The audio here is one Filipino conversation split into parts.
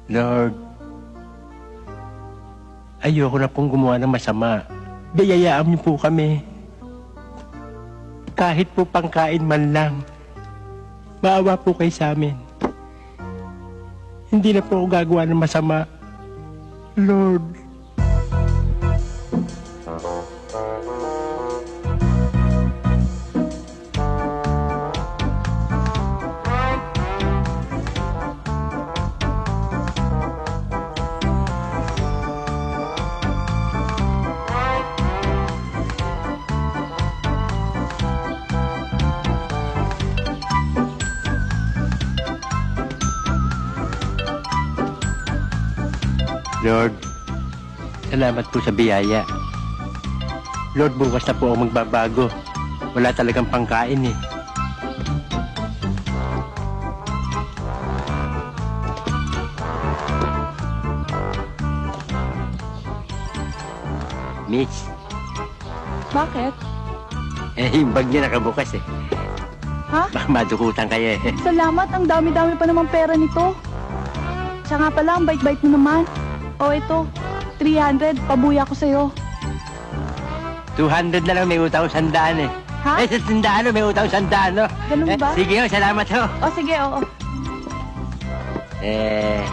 Lord, ayoko na pong gumawa ng masama. Biyayaan niyo po kami. Kahit po pangkain man lang. Maawa po kayo sa amin. Hindi na po ako gagawa ng masama. Lord. Lord, salamat po sa biyaya. Lord, bukas na po ako magbabago. Wala talagang pangkain eh. Miss, Bakit? yung bag niya nakabukas eh. Ha? Baka madukutan kayo eh. Salamat, ang dami-dami pa naman pera nito. Siya nga pala, ang bait-bait mo naman. O ito, 300, pabuya ko sa'yo. 200 na lang, may utang 100 eh. Ha? Eh, sa 100 may utang 100 no? Ganun ba? Sige, salamat ho. O sige, oo.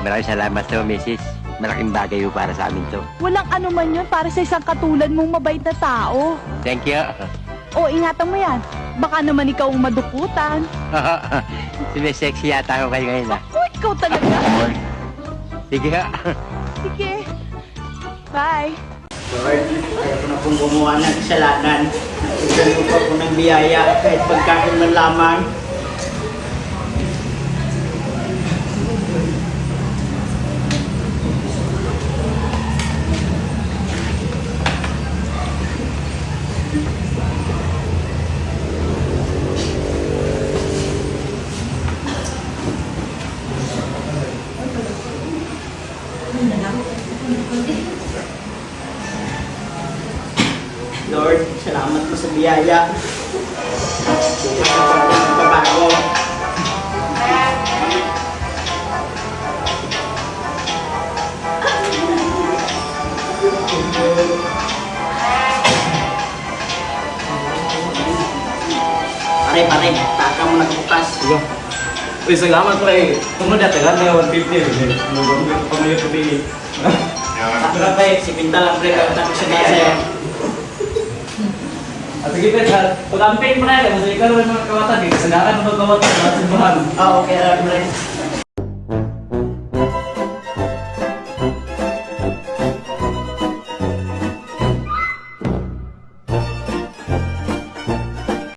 Maraming salamat ho, Mrs. Malaking bagay ho para sa amin to. Walang ano man yun para sa isang katulad mong mabait na tao. Thank you. O, ingatan mo yan. Baka naman ikaw ang madukutan. Sumisexy yata ako kayo ngayon ah. O, ikaw talaga. Sige ho. Sige. Bye. Lord, ayaw ko na pong gumawa ng kasalanan. Bigyan mo po ako ng biyaya kahit pagkain man lamang. Lord, salamat po sa biyaya. Bukas na po ako magbabago. Pare, taka mo nakabukas. Sige. Uy, salamat pre. Tumuda, tagal na 150. Nung pamayo ko bili. Ako na pre, si Pinta lang pre, kakatapos siya na sa'yo. At sige pre, pag-campaign mo na yan, kasi ikaw naman mga kawatan. Kasagaran mo mga kawatan sa simbahan. Okay, pre.